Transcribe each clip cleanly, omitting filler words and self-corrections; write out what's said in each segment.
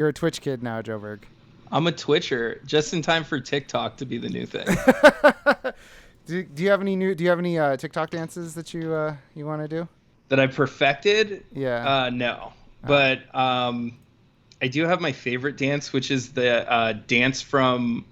You're a Twitch kid now, Joe Berg. I'm a Twitcher, just in time for TikTok to be the new thing. Do you have any TikTok dances that you want to do? That I perfected? Yeah. No. But I do have my favorite dance, which is the dance from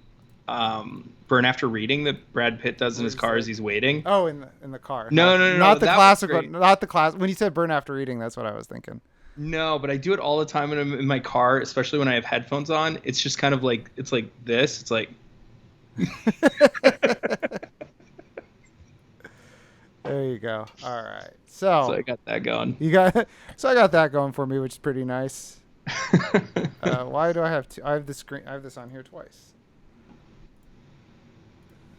Burn After Reading that Brad Pitt does in his car as he's waiting. Oh, in the car. No. Not the classic one. Not the class. When you said Burn After Reading, that's what I was thinking. No, but I do it all the time when I'm in my car, especially when I have headphones on. It's just kind of like, it's like this. It's like. There you go. All right. So I got that going. I got that going for me, which is pretty nice. Why do I have I have this on here twice.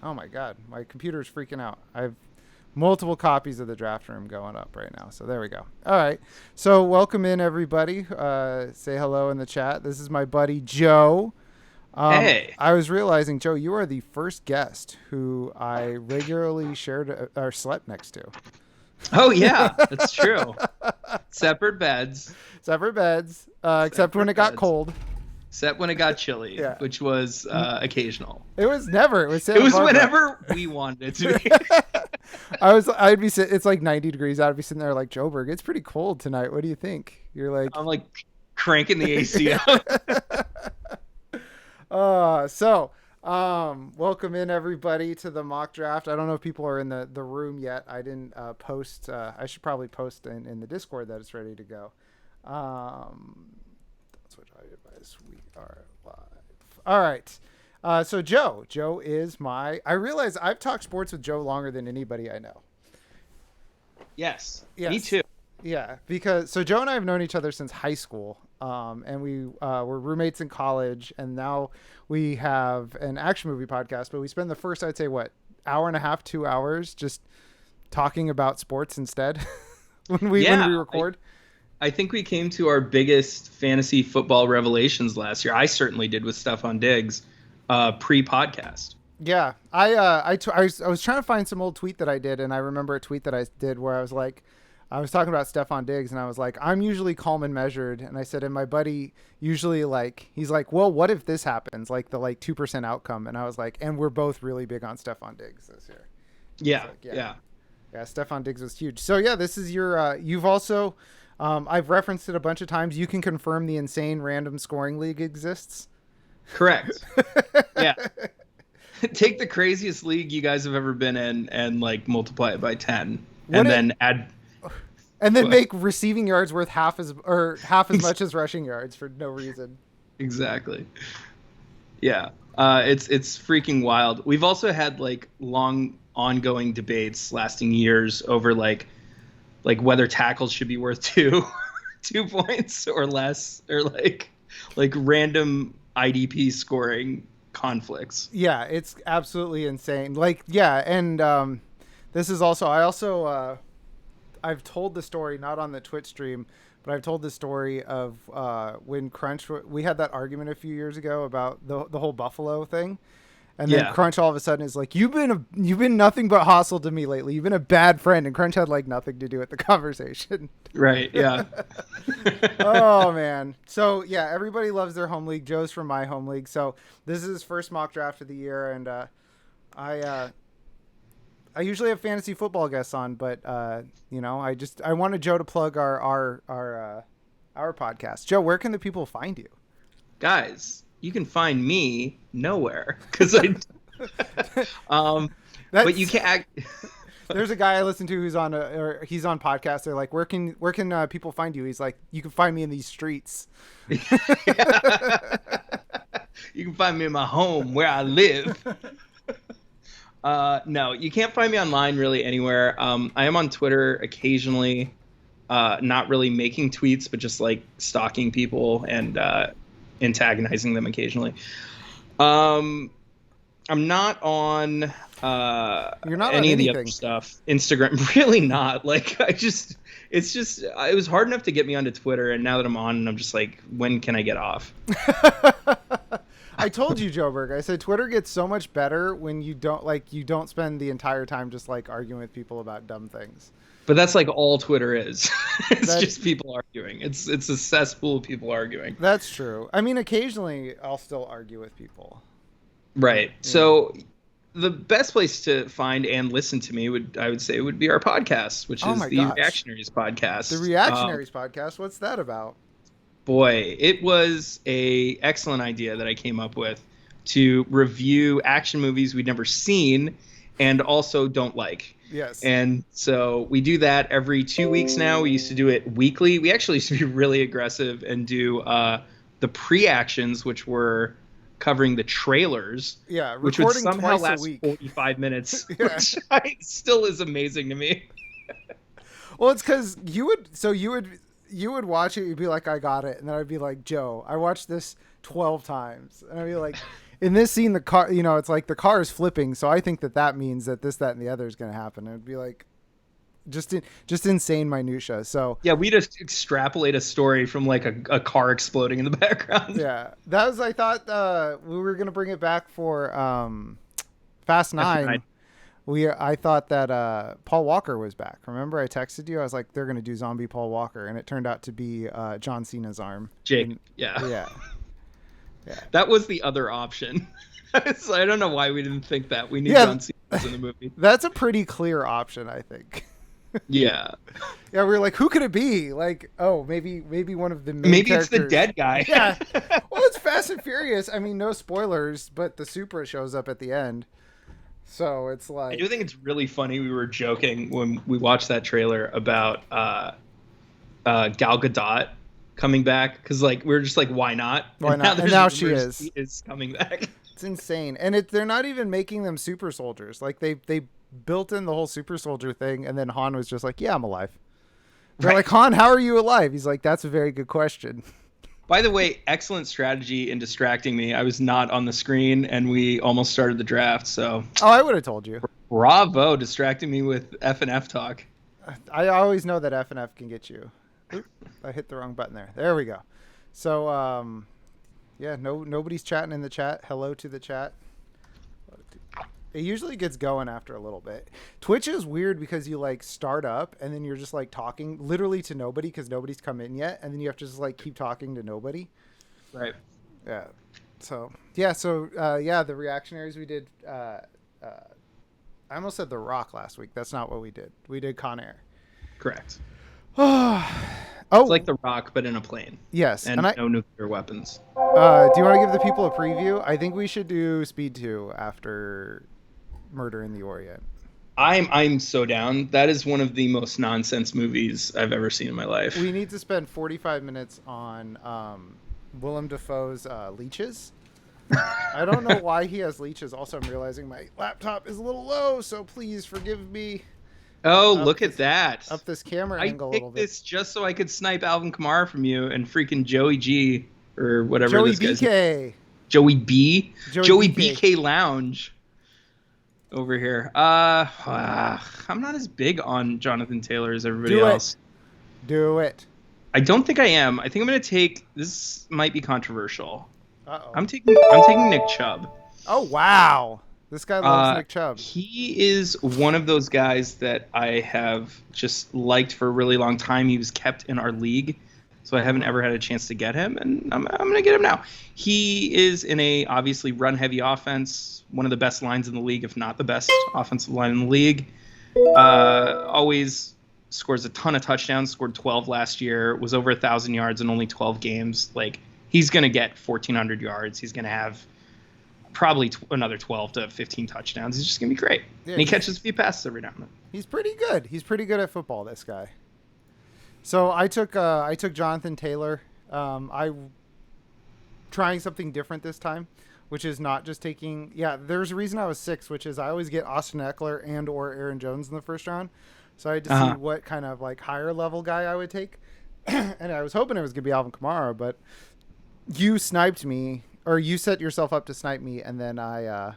Oh my God. My computer's freaking out. I have multiple copies of the draft room going up right now. So there we go. All right. So welcome in everybody. Say hello in the chat. This is my buddy Joe. Hey. I was realizing, Joe, you are the first guest who I regularly shared or slept next to. Oh yeah, that's true. Separate beds, except when it got cold. Except when it got chilly, Yeah. which was occasional. It was never. It was whenever we wanted it to be. I'd be sitting. It's like 90 degrees out. I'd be sitting there like, Joe Berg, it's pretty cold tonight. What do you think? You're like, I'm like cranking the AC out. Welcome in everybody to the mock draft. I don't know if people are in the room yet. I didn't post. I should probably post in the Discord that it's ready to go. Switch audio device. We are live. All right. So Joe is I realize I've talked sports with Joe longer than anybody I know. Yes. Me too. Yeah, because Joe and I have known each other since high school, and we were roommates in college, and now we have an action movie podcast. But we spend the first, I'd say, hour and a half, 2 hours, just talking about sports instead when we record. I think we came to our biggest fantasy football revelations last year. I certainly did with Stefan Diggs, pre-podcast. Yeah, I was trying to find some old tweet that I did, and I remember a tweet that I did where I was like. I was talking about Stefan Diggs, and I was like, I'm usually calm and measured. And I said, and my buddy usually he's like, well, what if this happens? Like the 2% outcome. And I was like, and we're both really big on Stefan Diggs this year. Yeah. Like, yeah. Stefan Diggs was huge. So yeah, this is your, you've also, I've referenced it a bunch of times. You can confirm the insane random scoring league exists. Correct. Yeah. Take the craziest league you guys have ever been in and multiply it by 10 then add. And then make receiving yards worth half as much as rushing yards for no reason. Exactly. Yeah. It's freaking wild. We've also had long ongoing debates lasting years over whether tackles should be worth 2 points or less, or random IDP scoring conflicts. Yeah, it's absolutely insane. And this is also I've told the story, not on the Twitch stream, but I've told the story of when Crunch, we had that argument a few years ago about the whole Buffalo thing. And then Crunch all of a sudden is like, you've been nothing but hostile to me lately. You've been a bad friend. And Crunch had nothing to do with the conversation. Right. Yeah. Oh man. So yeah, everybody loves their home league. Joe's from my home league. So this is his first mock draft of the year. And I usually have fantasy football guests on, but I wanted Joe to plug our podcast. Joe, where can the people find you? Guys, you can find me nowhere because but you can't. There's a guy I listen to he's on podcast. They're like, where can people find you? He's like, you can find me in these streets. You can find me in my home where I live. No, you can't find me online really anywhere. I am on Twitter occasionally, not really making tweets, but just stalking people and antagonizing them occasionly. I'm not on You're not any on of the other stuff. Instagram, really not. It was hard enough to get me onto Twitter, and now that I'm on, I'm just like, when can I get off? I told you, Joe Berg. I said Twitter gets so much better when you don't spend the entire time just arguing with people about dumb things. But that's like all Twitter is. It's just people arguing. It's a cesspool of people arguing. That's true. I mean, occasionally I'll still argue with people. Right. So the best place to find and listen to me would be our podcast, which is the Reactionaries Podcast. The Reactionaries Podcast. What's that about? Boy, it was a excellent idea that I came up with to review action movies we'd never seen and also don't like. Yes. And so we do that every 2 weeks now. We used to do it weekly. We actually used to be really aggressive and do the pre-actions, which were covering the trailers. Yeah, which would somehow last 45 minutes, which still is amazing to me. Well, it's because you would watch it, you'd be like, I got it. And then I'd be like, Joe, I watched this 12 times. And I'd be like, in this scene, the car, it's like the car is flipping. So I think that means that this, that, and the other is going to happen. And it'd be like, just insane minutia. So yeah, we just extrapolate a story from like a car exploding in the background. Yeah, that was, I thought we were going to bring it back for Fast 9. I thought that Paul Walker was back. Remember, I texted you. I was like, they're going to do zombie Paul Walker, and it turned out to be John Cena's arm. Jake. Yeah. That was the other option. So I don't know why we didn't think that. We need John Cena in the movie. That's a pretty clear option, I think. Yeah. Yeah, we were like, who could it be? Like, oh, maybe one of the main maybe characters. It's the dead guy. Yeah. Well, it's Fast and Furious. I mean, no spoilers, but the Supra shows up at the end. So it's like, I do think it's really funny. We were joking when we watched that trailer about Gal Gadot coming back, because like we were just like, why not? Why not? And now she is coming back. It's insane, and they're not even making them super soldiers. Like they built in the whole super soldier thing, and then Han was just like, yeah, I'm alive. They're like, Han, how are you alive? He's like, that's a very good question. By the way, excellent strategy in distracting me. I was not on the screen, and we almost started the draft. So I would have told you. Bravo, distracting me with F&F talk. I always know that F&F can get you. Oop, I hit the wrong button there. There we go. So yeah, nobody's chatting in the chat. Hello to the chat. It usually gets going after a little bit. Twitch is weird because you like start up and then you're just like talking literally to nobody because nobody's come in yet, and then you have to just like keep talking to nobody. Right. Yeah. So the Reactionaries, we did I almost said The Rock last week. That's not what we did. We did Con Air. Correct. It's like The Rock, but in a plane. Yes. And no nuclear weapons. Do you want to give the people a preview? I think we should do Speed 2 after Murder in the Orient. I'm so down. That is one of the most nonsense movies I've ever seen in my life. We need to spend 45 minutes on Willem Dafoe's leeches. I don't know why he has leeches. Also, I'm realizing my laptop is a little low, so please forgive me. Oh, look at that. Up this camera angle a little bit. I picked this just so I could snipe Alvin Kamara from you and freaking Joey G or whatever Joey this guy's BK. Joey B. Joey BK Lounge over here. I'm not as big on Jonathan Taylor as everybody else. Do it. I don't think I am. I think I'm going to take, this might be controversial. Uh-oh. I'm taking Nick Chubb. Oh, wow. This guy loves Nick Chubb. He is one of those guys that I have just liked for a really long time. He was kept in our league, so I haven't ever had a chance to get him, and I'm going to get him now. He is in a obviously run-heavy offense, one of the best lines in the league, if not the best offensive line in the league. Always scores a ton of touchdowns, scored 12 last year, was over 1,000 yards in only 12 games. Like, he's going to get 1,400 yards. He's going to have probably another 12 to 15 touchdowns. He's just going to be great. Yeah, and he catches a few passes every now and then. He's pretty good. He's pretty good at football, this guy. So I took Jonathan Taylor. I trying something different this time, which is not just taking. Yeah, there's a reason I was 6, which is I always get Austin Eckler and or Aaron Jones in the first round. So I had to see what kind of like higher level guy I would take, and I was hoping it was gonna be Alvin Kamara, but you sniped me, or you set yourself up to snipe me, and then I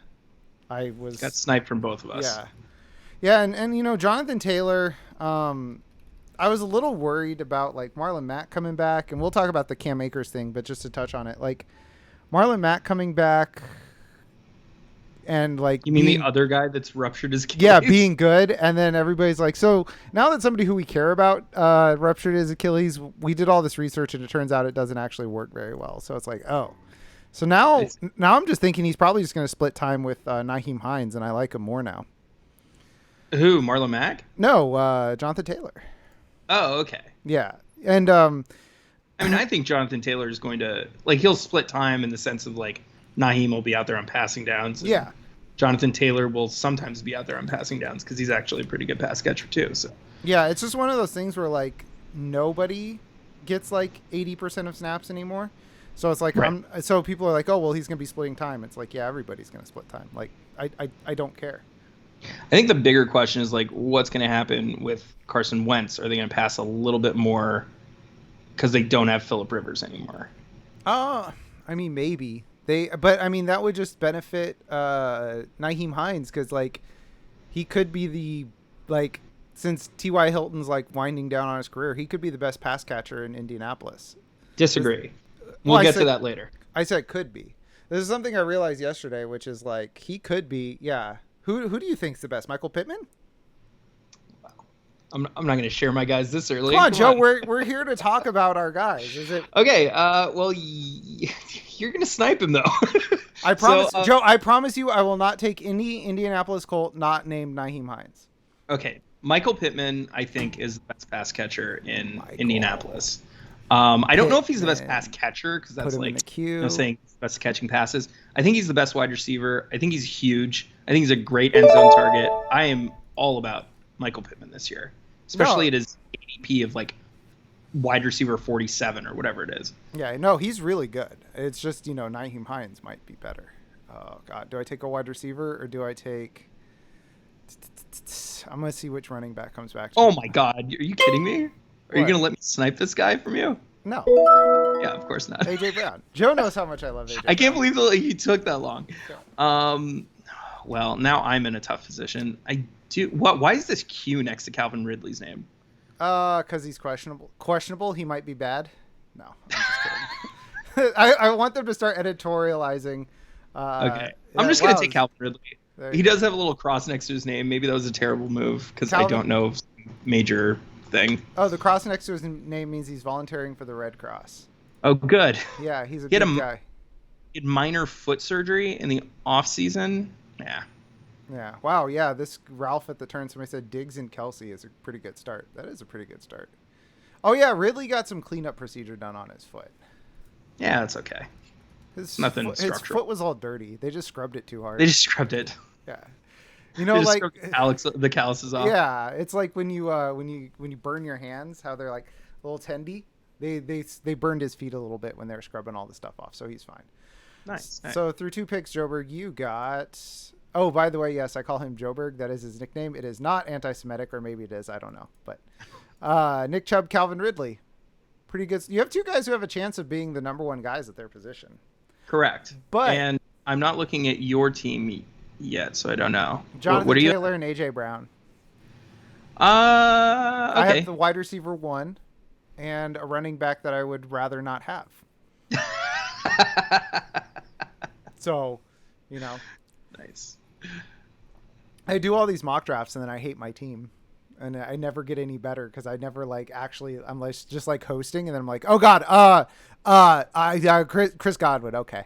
got sniped from both of us. Yeah, and Jonathan Taylor. I was a little worried about like Marlon Mack coming back, and we'll talk about the Cam Akers thing, but just to touch on it, like Marlon Mack coming back, and like You mean the other guy that's ruptured his Achilles? Yeah, being good, and then everybody's like, so now that somebody who we care about ruptured his Achilles, we did all this research, and it turns out it doesn't actually work very well. So it's like, oh, so now I'm just thinking he's probably just going to split time with Nyheim Hines, and I like him more now. Who, Marlon Mack? No, Jonathan Taylor. Oh, okay. Yeah, and I mean, I think Jonathan Taylor is going to he'll split time in the sense of Nyheim will be out there on passing downs. Yeah. Jonathan Taylor will sometimes be out there on passing downs because he's actually a pretty good pass catcher too. So yeah, it's just one of those things where nobody gets 80% of snaps anymore. So it's right. So people are like, oh well, he's gonna be splitting time. It's yeah, everybody's gonna split time. I don't care. I think the bigger question is what's going to happen with Carson Wentz? Are they going to pass a little bit more because they don't have Phillip Rivers anymore? I mean maybe. But I mean that would just benefit Nyheim Hines because he could be the since T.Y. Hilton's winding down on his career, he could be the best pass catcher in Indianapolis. Disagree. We'll get to that later. I said could be. This is something I realized yesterday, which is he could be. Yeah. Who do you think's the best? Michael Pittman? I'm not going to share my guys this early. Come on, Joe. We're here to talk about our guys. Is it okay? Well, you're going to snipe him though. I promise, Joe. I promise you, I will not take any Indianapolis Colt not named Nyheim Hines. Okay, Michael Pittman, I think, is the best pass catcher in Indianapolis. I don't know if he's the best pass catcher because that's saying best catching passes. I think he's the best wide receiver. I think he's huge. I think he's a great end zone target. I am all about Michael Pittman this year, especially at his ADP of wide receiver 47 or whatever it is. Yeah, no, he's really good. It's just Nyheim Hines might be better. Oh God, do I take a wide receiver or do I take? I'm gonna see which running back comes back. Oh my God, are you kidding me? Are you going to let me snipe this guy from you? No. Yeah, of course not. AJ Brown. Joe knows how much I love AJ Brown. I can't believe you took that long. Well, now I'm in a tough position. Why is this Q next to Calvin Ridley's name? Because he's questionable. Questionable? He might be bad? No, I'm just kidding. I want them to start editorializing. Okay. I'm just going to take Calvin Ridley. He does have a little cross next to his name. Maybe that was a terrible move because I don't know of major thing. Oh, the cross next to his name means he's volunteering for the Red Cross. Oh, good. Yeah, he's a good guy. He had minor foot surgery in the off season. Yeah. Yeah. Wow. Yeah. This Ralph at the turn. Somebody said Diggs and Kelsey is a pretty good start. That is a pretty good start. Oh yeah, Ridley got some cleanup procedure done on his foot. Yeah, that's okay. Nothing structural. His foot was all dirty. They just scrubbed it too hard. They just scrubbed it. Yeah. The calluses off. Yeah, it's like when you burn your hands, how they're a little tendy. They burned his feet a little bit when they were scrubbing all the stuff off, so he's fine. Nice. So through 2 picks, Joburg, you got. Oh, by the way, yes, I call him Joburg. That is his nickname. It is not anti-Semitic, or maybe it is. I don't know. But Nick Chubb, Calvin Ridley, pretty good. You have 2 guys who have a chance of being the number 1 guys at their position. Correct. And I'm not looking at your team yet, so I don't know. Jonathan Taylor and AJ Brown. Okay. I have the wide receiver 1 and a running back that I would rather not have. So, Nice. I do all these mock drafts and then I hate my team. And I never get any better because I never actually, I'm just hosting and then I'm like, oh God, Chris Godwin. Okay.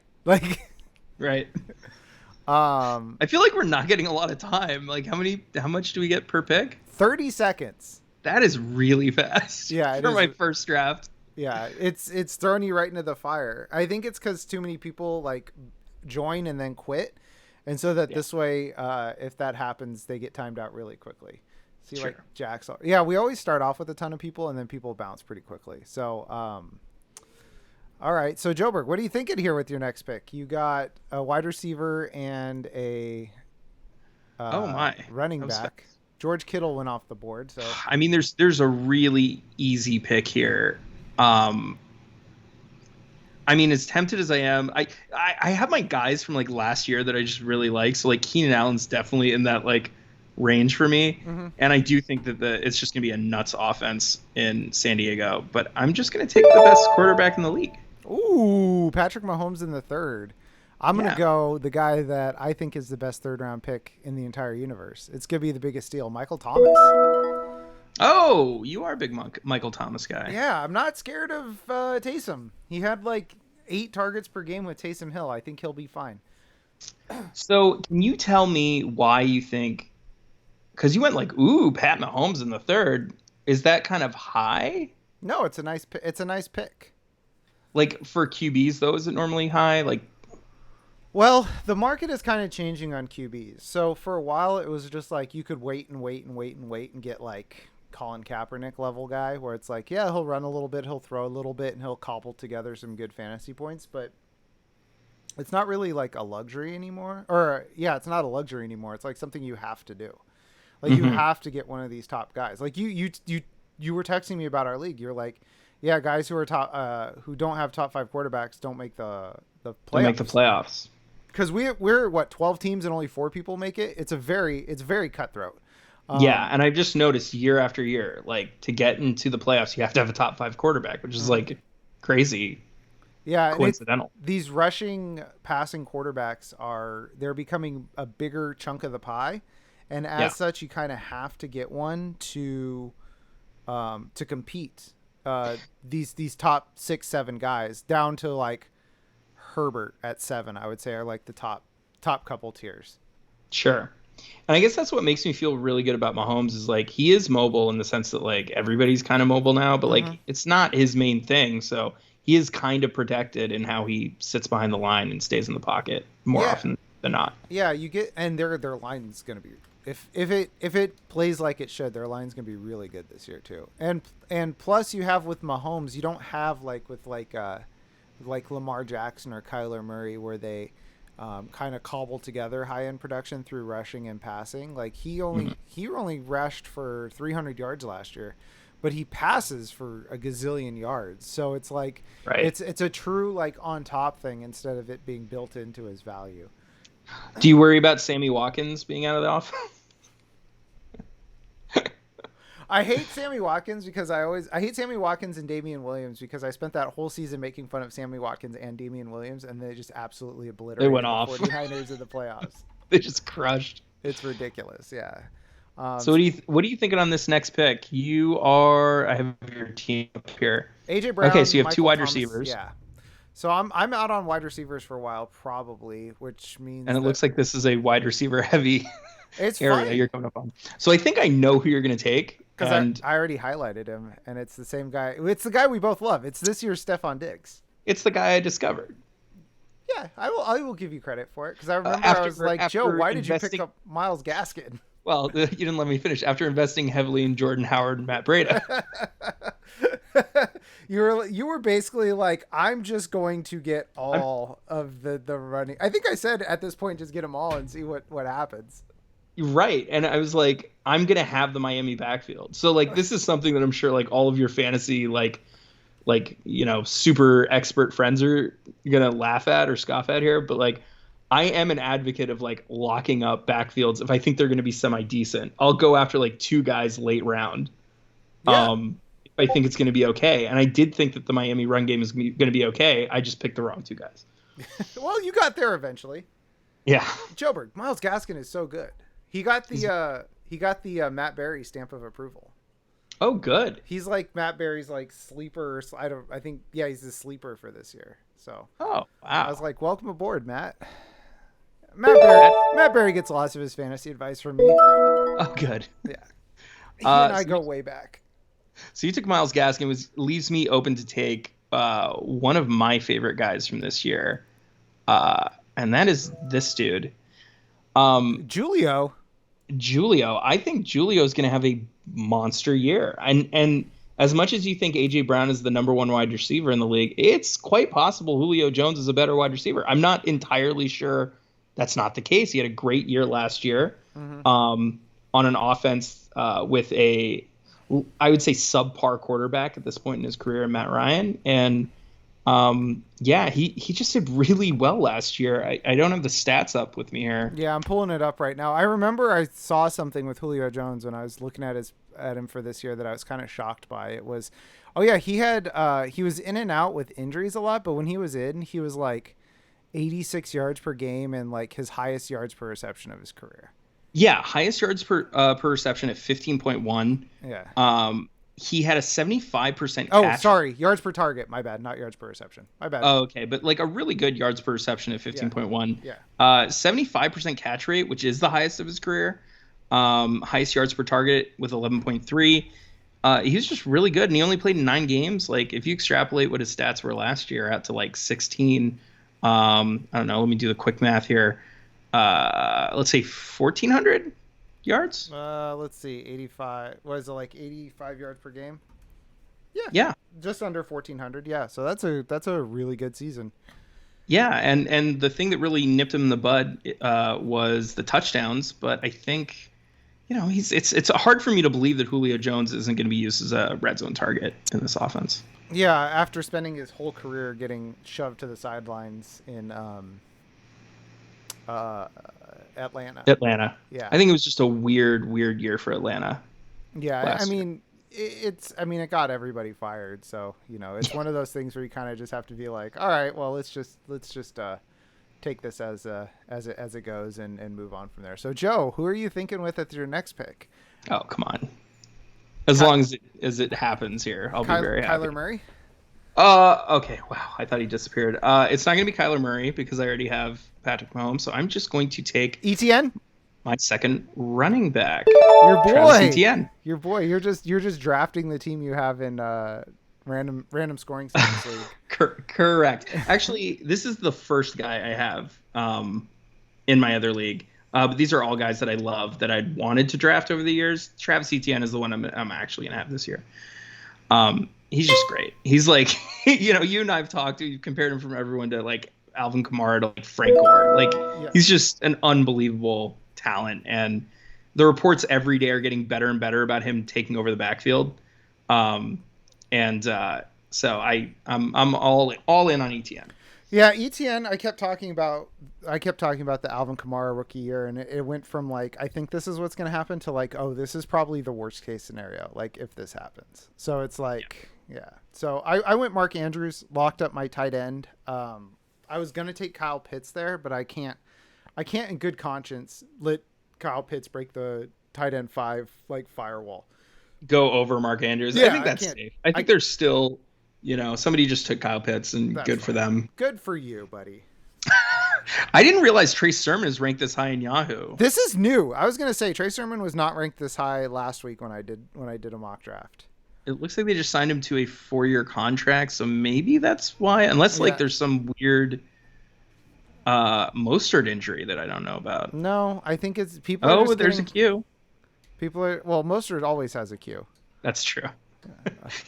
Right. I feel like we're not getting a lot of time. How much do we get per pick? 30 seconds. That is really fast. Yeah. For my first draft. Yeah. It's throwing you right into the fire. I think it's because too many people join and then quit. And so that this way, if that happens, they get timed out really quickly. See, sure. Jack's. Yeah, we always start off with a ton of people, and then people bounce pretty quickly. So, all right. So, Joburg, what are you thinking here with your next pick? You got a wide receiver and a running back. George Kittle went off the board. So, I mean, there's a really easy pick here. I mean, as tempted as I am, I have my guys from last year that I just really like. So Keenan Allen's definitely in that range for me. Mm-hmm. And I do think that it's just going to be a nuts offense in San Diego. But I'm just going to take the best quarterback in the league. Ooh, Patrick Mahomes in the third. I'm going to Yeah. go the guy that I think is the best third round pick in the entire universe. It's going to be the biggest steal, Michael Thomas. Oh, you are a big Michael Thomas guy. Yeah, I'm not scared of Taysom. He had like 8 targets per game with Taysom Hill. I think he'll be fine. So, can you tell me why you think? Because you went like, ooh, Pat Mahomes in the third. Is that kind of high? No, it's a nice pick. Like for QBs, though, is it normally high? Like, Well, the market is kind of changing on QBs. So for a while, it was just like you could wait and get like Colin Kaepernick level guy, where it's like, yeah, he'll run a little bit, he'll throw a little bit, and he'll cobble together some good fantasy points. But it's not really like a luxury anymore. Or yeah, it's not a luxury anymore. It's like something you have to do. Like you have to get one of these top guys. Like you were texting me about our league. You're like, yeah, guys who are top who don't have top 5 quarterbacks don't make the playoffs. don't make the playoffs. Because we're what 12 teams and only 4 people make it. It's very cutthroat. Yeah, and I've just noticed year after year, like to get into the playoffs, you have to have a top 5 quarterback, which is like crazy. Yeah, coincidental. These rushing, passing quarterbacks they're becoming a bigger chunk of the pie, and as such, you kind of have to get one to compete. These top 6-7 guys down to like Herbert at 7, I would say, are like the top couple tiers. Sure. And I guess that's what makes me feel really good about Mahomes is like he is mobile in the sense that like everybody's kind of mobile now, but like it's not his main thing. So he is kind of protected in how he sits behind the line and stays in the pocket more often than not. Yeah, you get, and their line's going to be, if it plays like it should, their line's going to be really good this year too. And plus you have with Mahomes, you don't have like with like Lamar Jackson or Kyler Murray where they kind of cobble together high-end production through rushing and passing. Like he only rushed for 300 yards last year, but he passes for a gazillion yards. So it's like it's a true like on top thing instead of it being built into his value. Do you worry about Sammy Watkins being out of the offense? I hate Sammy Watkins because I hate Sammy Watkins and Damian Williams because I spent that whole season making fun of Sammy Watkins and Damian Williams, and they just absolutely obliterated They went off. 49ers in the playoffs. They just crushed. It's ridiculous, yeah. So what are you thinking on this next pick? I have your team up here. AJ Brown. Okay, so you have Michael 2 wide Thomas, receivers. Yeah. So I'm out on wide receivers for a while, probably, which means. And it looks like this is a wide receiver heavy it's area fine. you're coming up on. So I think I know who you're going to take. Because I already highlighted him, and it's the same guy. It's the guy we both love. It's this year's Stephon Diggs. It's the guy I discovered. Yeah, I will give you credit for it because I remember I was like, Joe, why did you pick up Myles Gaskin? Well, you didn't let me finish. After investing heavily in Jordan Howard and Matt Breida. You were basically like, I'm just going to get all of the running. I think I said at this point, just get them all and see what happens. Right. And I was like, I'm going to have the Miami backfield. So like, this is something that I'm sure like all of your fantasy, like, super expert friends are going to laugh at or scoff at here. But like, I am an advocate of like locking up backfields. If I think they're going to be semi-decent, I'll go after like 2 guys late round. Yeah. If I think it's going to be okay. And I did think that the Miami run game is going to be okay. I just picked the wrong 2 guys. Well, you got there eventually. Yeah. Joburg, Myles Gaskin is so good. He got the Matt Berry stamp of approval. Oh, good. He's like Matt Berry's like sleeper. I think he's the sleeper for this year. So wow. I was like, welcome aboard, Matt. Matt Berry gets lots of his fantasy advice from me. Oh, good. Yeah. He and I go way back. So you took Myles Gaskin, which leaves me open to take one of my favorite guys from this year, and that is this dude. Julio. I think Julio is going to have a monster year. And as much as you think A.J. Brown is the number 1 wide receiver in the league, it's quite possible Julio Jones is a better wide receiver. I'm not entirely sure that's not the case. He had a great year last year on an offense with I would say subpar quarterback at this point in his career, Matt Ryan. And he just did really well last year. I don't have the stats up with me here. Yeah, I'm pulling it up right now. I remember I saw something with Julio Jones when I was looking at him for this year that I was kind of shocked by. It was, he was in and out with injuries a lot, but when he was in, he was like 86 yards per game and like his highest yards per reception of his career. Yeah, highest yards per reception at 15.1. Yeah. He had a 75% Oh, catch. sorry, yards per target. My bad, not yards per reception. My bad. Oh, okay, but like a really good yards per reception at 15.1. Yeah. 75% catch rate, which is the highest of his career. Highest yards per target with 11.3. He was just really good, and he only played in 9 games. Like, if you extrapolate what his stats were last year out to like 16, I don't know. Let me do the quick math here. Let's say 1,400 yards. Let's see, 85. What is it, like 85 yards per game? Yeah. Just under 1,400. Yeah, so that's a really good season. Yeah, and the thing that really nipped him in the bud was the touchdowns. But I think, it's hard for me to believe that Julio Jones isn't going to be used as a red zone target in this offense. Yeah, after spending his whole career getting shoved to the sidelines in Atlanta. Yeah. I think it was just a weird year for Atlanta. Yeah, I mean, it got everybody fired. So, it's one of those things where you kind of just have to be like, all right, well, let's just take this as it goes and move on from there. So, Joe, who are you thinking with at your next pick? Oh, come on. As long as it happens here, I'll be very happy. Kyler Murray? Okay. Wow. I thought he disappeared. It's not going to be Kyler Murray because I already have Patrick Mahomes. So I'm just going to take ETN, my second running back. Your boy. Travis Etienne. Your boy. You're just drafting the team you have in random scoring stats league. Correct. Actually, this is the first guy I have in my other league. But these are all guys that I love that I'd wanted to draft over the years. Travis Etienne is the one I'm actually going to have this year. He's just great. He's like, you and I've talked. You've compared him from everyone to like Alvin Kamara to like Frank Gore. Like, He's just an unbelievable talent. And the reports every day are getting better and better about him taking over the backfield. So I'm all in on Etienne. Yeah, Etienne. I kept talking about the Alvin Kamara rookie year, and it went from like, I think this is what's going to happen to like, oh, this is probably the worst case scenario. Like if this happens, so it's like, yeah. So I went Mark Andrews, locked up my tight end. I was going to take Kyle Pitts there, but I can't in good conscience let Kyle Pitts break the tight end 5 like firewall. Go over Mark Andrews. Yeah, I think that's safe. I think there's still. Somebody just took Kyle Pitts, and that's good for them. Good for you, buddy. I didn't realize Trey Sermon is ranked this high in Yahoo. This is new. I was going to say Trey Sermon was not ranked this high last week when I did a mock draft. It looks like they just signed him to a 4-year contract, so maybe that's why. Unless there's some weird Mostert injury that I don't know about. No, I think it's people. Oh, there's a Q. Mostert always has a Q. That's true.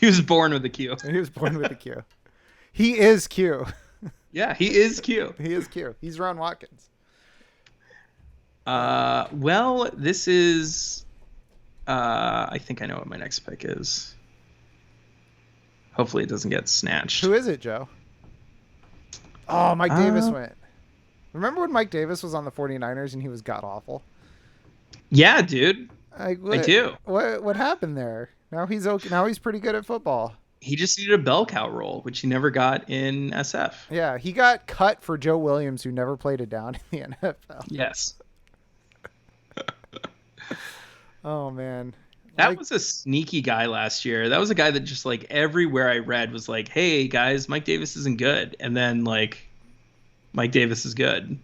He was born with a Q. He was born with a Q. He is Q. Yeah, he is Q. He is Q. He's Ron Watkins. Well, this is. I think I know what my next pick is. Hopefully, it doesn't get snatched. Who is it, Joe? Oh, Mike Davis went. Remember when Mike Davis was on the 49ers and he was god awful? Yeah, dude. I do. What happened there? Now he's okay. Now he's pretty good at football. He just needed a bell cow role, which he never got in SF. Yeah, he got cut for Joe Williams, who never played it down in the NFL. Yes. Oh, man. That was a sneaky guy last year. That was a guy that just, like, everywhere I read was like, hey, guys, Mike Davis isn't good. And then, like, Mike Davis is good.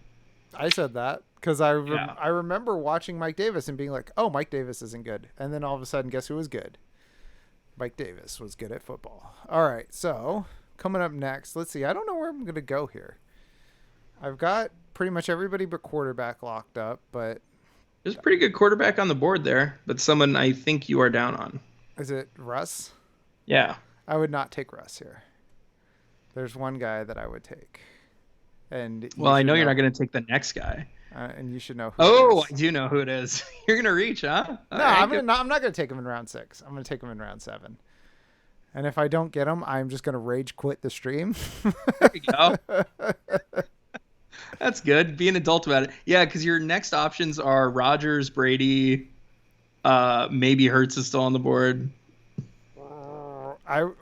I said that because I remember watching Mike Davis and being like, oh, Mike Davis isn't good. And then all of a sudden, guess who was good? Mike Davis was good at football. All right, so coming up next, let's see. I don't know where I'm going to go here. I've got pretty much everybody but quarterback locked up, but there's a pretty good quarterback on the board there, but someone I think you are down on. Is it Russ? Yeah. I would not take Russ here. There's one guy that I would take. And well, I know you're not going to take the next guy. And you should know who it is. I do know who it is. You're going to reach, huh? No, I'm not going to take him in round 6. I'm going to take him in round 7. And if I don't get him, I'm just going to rage quit the stream. There you go. That's good. Be an adult about it. Yeah, because your next options are Rodgers, Brady, maybe Hurts is still on the board. Whoa. You're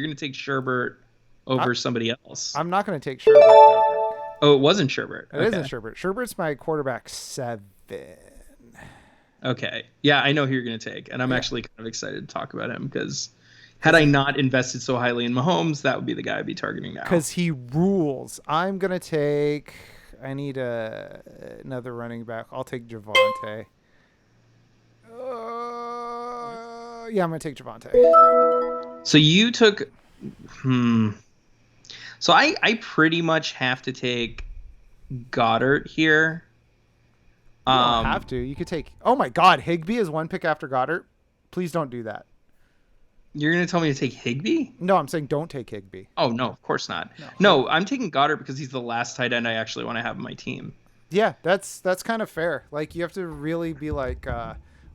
going to take Sherbert. over somebody else. I'm not going to take Sherbert, Joker. Oh, it wasn't Sherbert. It isn't Sherbert. Sherbert's my quarterback 7. Okay. Yeah, I know who you're going to take. And I'm actually kind of excited to talk about him because had I not invested so highly in Mahomes, that would be the guy I'd be targeting now. Because he rules. I'm going to take... I need another running back. I'll take Javonte. Yeah, I'm going to take Javonte. So you took... So I pretty much have to take Goddard here. You don't have to. You could take... Oh, my God. Higbee is one pick after Goddard. Please don't do that. You're going to tell me to take Higbee? No, I'm saying don't take Higbee. Oh, no, of course not. No, I'm taking Goddard because he's the last tight end I actually want to have on my team. Yeah, that's kind of fair. Like, you have to really be like,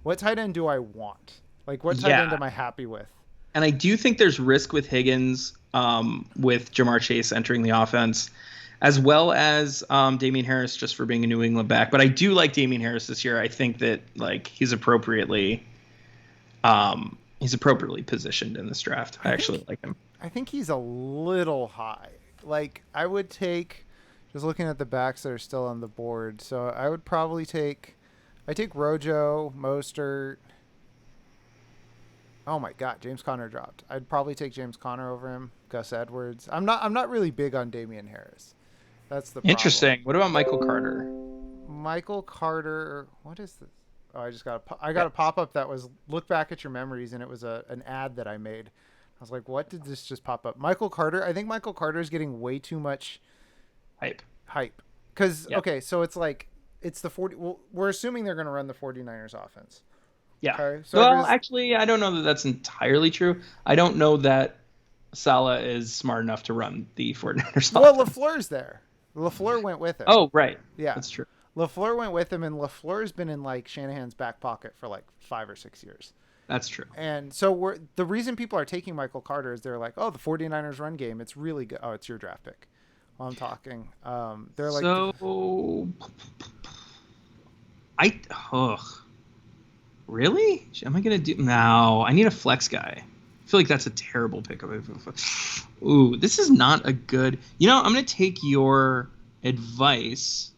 what tight end do I want? Like, what tight end am I happy with? And I do think there's risk with Higgins, with Jamar Chase entering the offense, as well as Damian Harris just for being a New England back. But I do like Damian Harris this year. I think that like he's appropriately positioned in this draft. I actually like him. I think he's a little high. Like, I would take, just looking at the backs that are still on the board. So I would probably take Rojo, Mostert. Oh my God, James Conner dropped. I'd probably take James Conner over him. Gus Edwards. I'm not really big on Damian Harris. That's the problem. Interesting. What about Michael Carter? Michael Carter. What is this? Oh, I got a pop up that was look back at your memories, and it was an ad that I made. I was like, what did this just pop up? Michael Carter. I think Michael Carter is getting way too much hype. Because okay, so it's like it's the 40. Well, we're assuming they're going to run the 49ers offense. Yeah. Okay, so well, actually, I don't know that that's entirely true. I don't know that Saleh is smart enough to run the 49ers Well, offense. LaFleur's there. LaFleur went with him. Oh, right. Yeah. That's true. LaFleur went with him, and LaFleur's been in like Shanahan's back pocket for like 5 or 6 years. That's true. And so the reason people are taking Michael Carter is they're like, oh, the 49ers run game, it's really good. Oh, it's your draft pick. While I'm talking. They're like... Really? Am I going to do... No, I need a flex guy. I feel like that's a terrible pick. Ooh, this is not a good... You know, I'm going to take your advice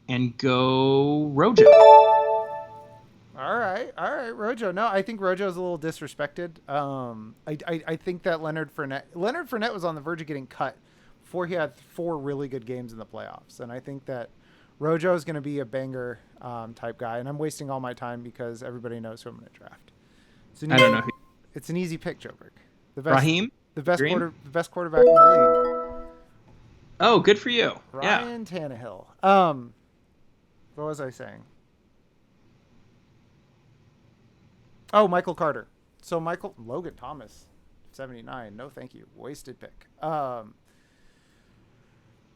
and go Rojo. All right, Rojo. No, I think Rojo's a little disrespected. I think that Leonard Fournette was on the verge of getting cut before he had 4 really good games in the playoffs. And I think that Rojo is going to be a banger type guy. And I'm wasting all my time because everybody knows who I'm going to draft. I don't know. It's an easy pick, Joburg. Raheem? The best quarterback in the league. Oh, good for you. Ryan Tannehill. What was I saying? Oh, Michael Carter. So Logan Thomas, 79. No, thank you. Wasted pick.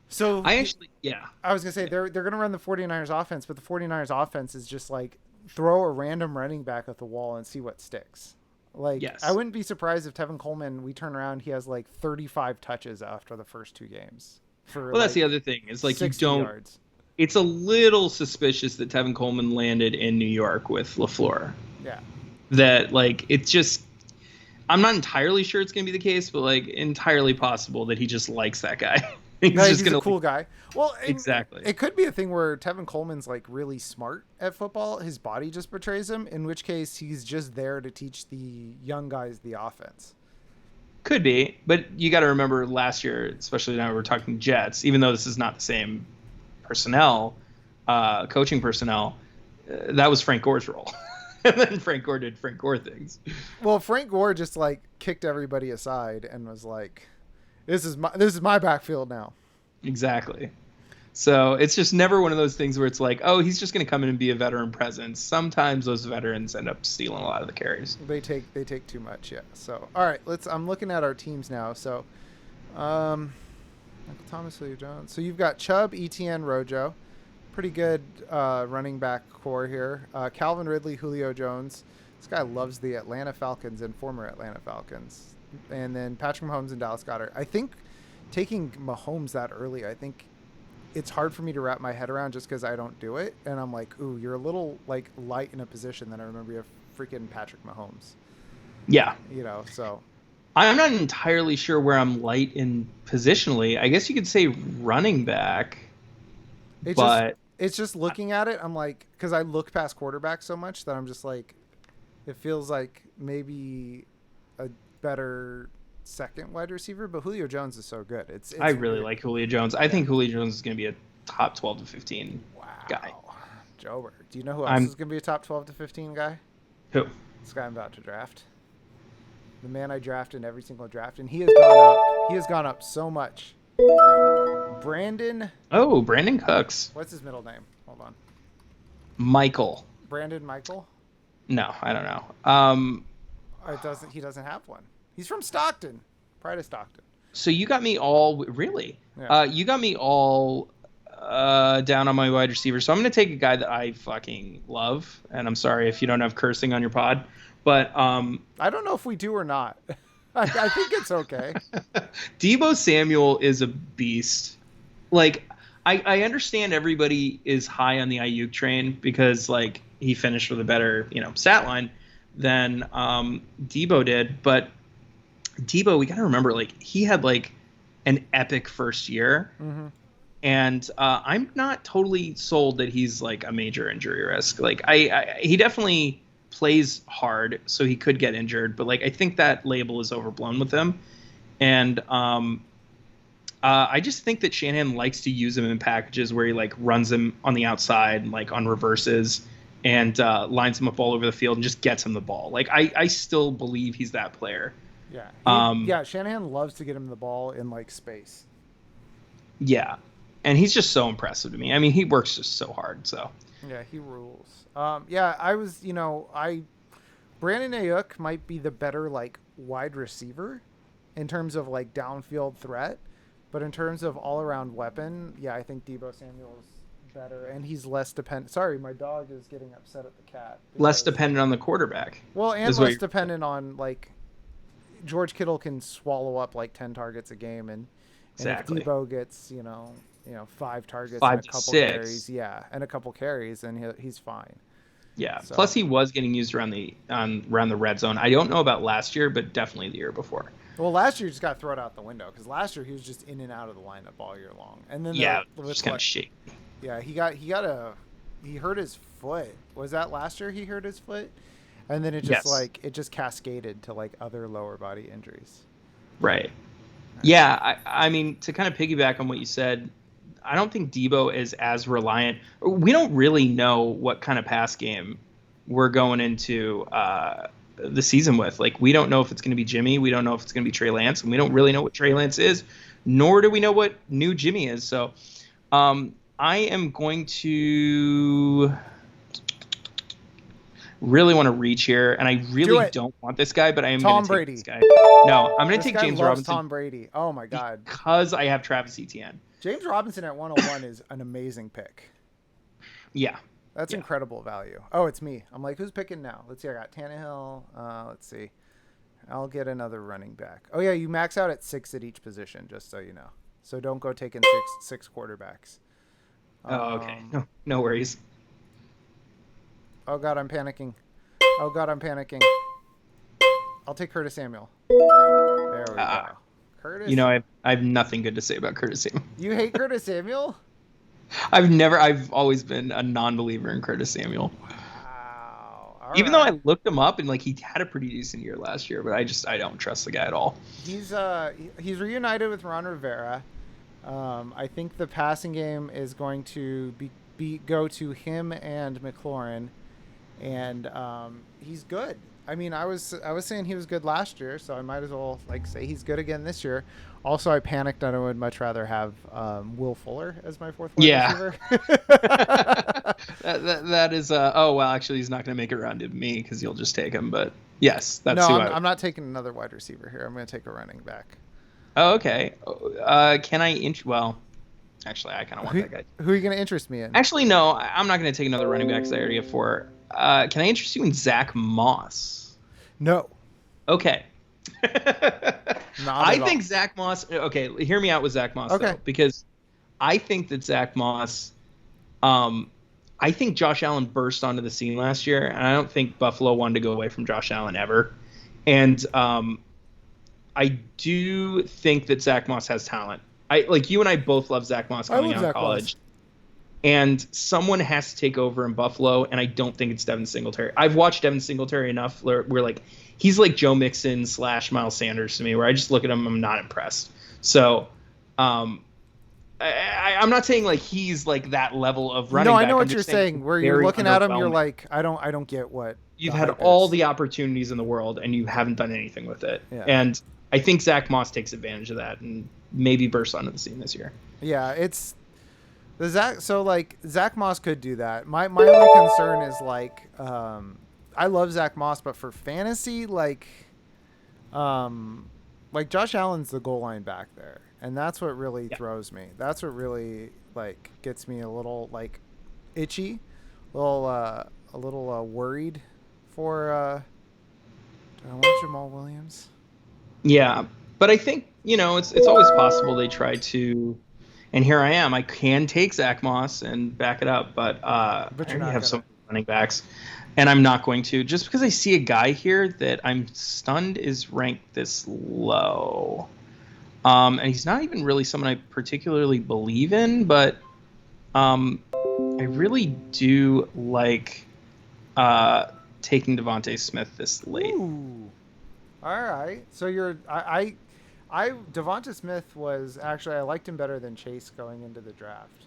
So I was going to say they're going to run the 49ers offense, but the 49ers offense is just like throw a random running back at the wall and see what sticks. Like, yes. I wouldn't be surprised if Tevin Coleman, we turn around, he has like 35 touches after the first 2 games. That's the other thing. It's like 60 yards. It's a little suspicious that Tevin Coleman landed in New York with LaFleur. Yeah. That like it's just I'm not entirely sure it's going to be the case, but like entirely possible that he just likes that guy. he's a cool guy. Well, exactly. It could be a thing where Tevin Coleman's like really smart at football. His body just betrays him, in which case he's just there to teach the young guys the offense. Could be, but you got to remember last year, especially now we're talking Jets, even though this is not the same personnel, coaching personnel, that was Frank Gore's role. And then Frank Gore did Frank Gore things. Well, Frank Gore just like kicked everybody aside and was like, this is my backfield now. Exactly. So it's just never one of those things where it's like, oh, he's just going to come in and be a veteran presence. Sometimes those veterans end up stealing a lot of the carries. They take too much, yeah. So all right, I'm looking at our teams now. So, Michael Thomas, Julio Jones. So you've got Chubb, ETN, Rojo. Pretty good running back core here. Calvin Ridley, Julio Jones. This guy loves the Atlanta Falcons and former Atlanta Falcons. And then Patrick Mahomes and Dallas Goedert. I think taking Mahomes that early, I think it's hard for me to wrap my head around just because I don't do it. And I'm like, ooh, you're a little like light in a position that I remember you have freaking Patrick Mahomes. Yeah. So. I'm not entirely sure where I'm light in positionally. I guess you could say running back, It's just but it's just looking at it. I'm like, because I look past quarterbacks so much that I'm just like, it feels like maybe a better second wide receiver. But Julio Jones is so good. It's I really weird. like Julio Jones. I think Julio Jones is going to be a top 12 to 15 guy. Wow, Jober. Do you know who else I'm is going to be a top 12 to 15 guy? who? This guy I'm about to draft. The man I draft in every single draft, and he has gone up. He has gone up so much. Brandon. Oh, Brandon Cooks. What's his middle name? Hold on. Michael. Brandon Michael. No, I don't know. It doesn't. He doesn't have one. He's from Stockton. Pride of Stockton. So you got me all really. Yeah. You got me all down on my wide receiver. So I'm going to take a guy that I fucking love, and I'm sorry if you don't have cursing on your pod, but I don't know if we do or not. I think it's okay. Deebo Samuel is a beast. Like, I understand everybody is high on the Ayuk train because, like, he finished with a better, stat line than Deebo did. But Deebo, we got to remember, like, he had, like, an epic first year. Mm-hmm. And I'm not totally sold that he's, like, a major injury risk. Like, he definitely plays hard, so he could get injured. But, like, I think that label is overblown with him. And I just think that Shanahan likes to use him in packages where he, like, runs him on the outside, like, on reverses, and lines him up all over the field and just gets him the ball. Like, I still believe he's that player. Yeah. Shanahan loves to get him the ball in, like, space. Yeah. And he's just so impressive to me. I mean, he works just so hard, so. Yeah, he rules. Brandon Ayuk might be the better, like, wide receiver in terms of, like, downfield threat. But in terms of all-around weapon, yeah, I think Deebo Samuel's better, and he's less dependent. Sorry, my dog is getting upset at the cat. Less dependent on the quarterback. Well, and less dependent on, like, George Kittle can swallow up, like, 10 targets a game, and Exactly. if Deebo gets, 5 targets 5 and a to couple 6. carries, and a couple carries, and he's fine. Yeah. So. Plus, he was getting used around the red zone. I don't know about last year, but definitely the year before. Well, last year just got thrown out the window because last year he was just in and out of the lineup all year long. And then just kind of shaky. Yeah, he hurt his foot. Was that last year he hurt his foot? And then it just cascaded to, like, other lower body injuries. Right. Yeah, I mean, to kind of piggyback on what you said, I don't think Deebo is as reliant. We don't really know what kind of pass game we're going into the season with. Like, we don't know if it's going to be Jimmy. We don't know if it's going to be Trey Lance. And we don't really know what Trey Lance is, nor do we know what new Jimmy is. So I am going to really want to reach here, and I really don't want this guy, but I am going to take this guy. No, I'm going to take James Robinson. Tom Brady. Oh, my God. Because I have Travis Etienne. James Robinson at 101 is an amazing pick. Yeah. That's incredible value. Oh, it's me. I'm like, who's picking now? Let's see. I got Tannehill. Let's see. I'll get another running back. Oh, yeah, you max out at 6 at each position, just so you know. So don't go taking six quarterbacks. Oh, okay. No worries. Oh, God, I'm panicking. I'll take Curtis Samuel. There we go. Curtis. I have nothing good to say about Curtis Samuel. You hate Curtis Samuel? I've always been a non-believer in Curtis Samuel. Wow. Even though I looked him up and, like, he had a pretty decent year last year, but I don't trust the guy at all. He's reunited with Ron Rivera. I think the passing game is going to go to him and McLaurin, and he's good. I mean, I was saying he was good last year, so I might as well, like, say he's good again this year. Also, I panicked, and I would much rather have Will Fuller as my fourth wide receiver. that is actually he's not going to make it around to me because you'll just take him. But yes, that's I'm not taking another wide receiver here. I'm going to take a running back. Oh, okay. Can I well, actually, I kind of want that guy. Who are you going to interest me in? Actually, no, I'm not going to take another running back because I already have 4. Can I interest you in Zach Moss? No. Okay. I think Zach Moss. Okay, hear me out with Zach Moss. Okay. Though, because I think that Zach Moss. I think Josh Allen burst onto the scene last year, and I don't think Buffalo wanted to go away from Josh Allen ever. And I do think that Zach Moss has talent. Like you and I both love Zach Moss coming out of college. And someone has to take over in Buffalo, and I don't think it's Devin Singletary. I've watched Devin Singletary enough where like he's like Joe Mixon / Miles Sanders to me, where I just look at him, I'm not impressed. So I'm not saying like he's like that level of running back. No, I know what you're saying. Where you're looking at him, you're like, I don't get what you've had all the opportunities in the world, and you haven't done anything with it. Yeah. And I think Zach Moss takes advantage of that and maybe bursts onto the scene this year. Yeah, it's. Zach Moss could do that. My only concern is like I love Zach Moss, but for fantasy, like Josh Allen's the goal line back there, and that's what really throws me. That's what really like gets me a little like itchy, a little worried for do I want Jamal Williams? Yeah, but I think it's always possible they try to. And here I am. I can take Zach Moss and back it up, but I have some running backs, and I'm not going to just because I see a guy here that I'm stunned is ranked this low, and he's not even really someone I particularly believe in, but I really do like taking Devontae Smith this late. Ooh. All right, so Devonta Smith was actually, I liked him better than Chase going into the draft,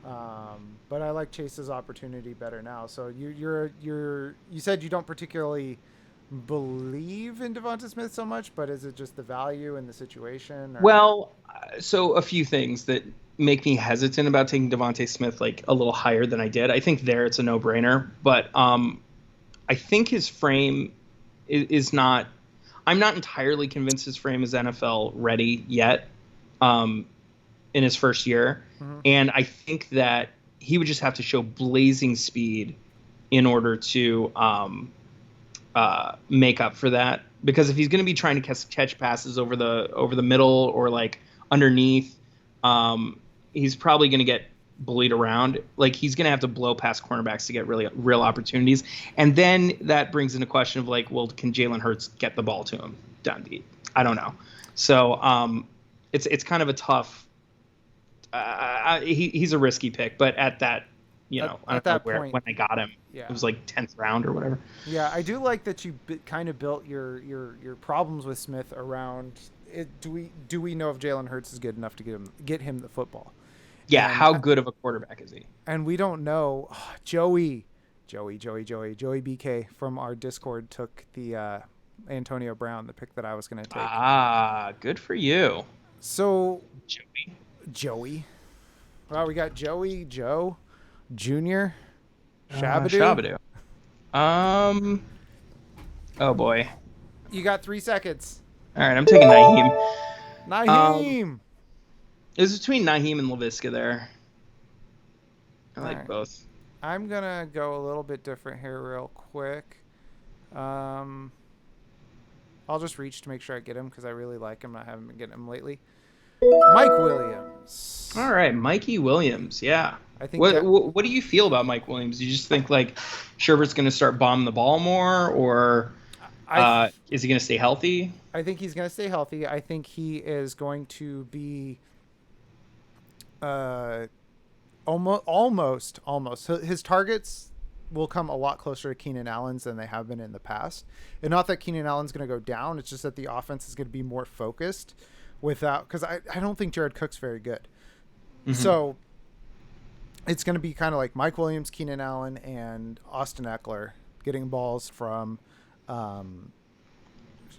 but I like Chase's opportunity better now. So you said you don't particularly believe in Devonta Smith so much, but is it just the value and the situation? Or? Well, so a few things that make me hesitant about taking Devonta Smith like a little higher than I did. I think it's a no-brainer, but I think his frame is not. I'm not entirely convinced his frame is NFL ready yet in his first year. Mm-hmm. And I think that he would just have to show blazing speed in order to make up for that. Because if he's going to be trying to catch passes over the middle or like underneath, he's probably going to get bullied around. Like he's going to have to blow past cornerbacks to get real opportunities. And then that brings into question of like, well, can Jalen Hurts get the ball to him down deep? I don't know. So it's kind of a tough, he's a risky pick, but at that, I don't know point, when I got him, it was like 10th round or whatever. Yeah. I do like that you kind of built your problems with Smith around it. Do we know if Jalen Hurts is good enough to get him the football? Yeah, and how good of a quarterback is he? And we don't know. Oh, Joey BK from our Discord took the Antonio Brown, the pick that I was going to take. Ah, good for you. So Joey. Well, we got Joe Jr. Shabadoo. Oh boy. You got 3 seconds. All right, I'm taking Naheem. It was between Naheem and Laviska there. I like both. I'm going to go a little bit different here real quick. I'll just reach to make sure I get him because I really like him. I haven't been getting him lately. Mike Williams. All right, Mikey Williams. Yeah. I think. What do you feel about Mike Williams? Do you just think like Sherbert's going to start bombing the ball more, or is he going to stay healthy? I think he's going to stay healthy. I think he is going to be almost. His targets will come a lot closer to Keenan Allen's than they have been in the past. And not that Keenan Allen's going to go down. It's just that the offense is going to be more focused because I don't think Jared Cook's very good. Mm-hmm. So it's going to be kind of like Mike Williams, Keenan Allen, and Austin Eckler getting balls from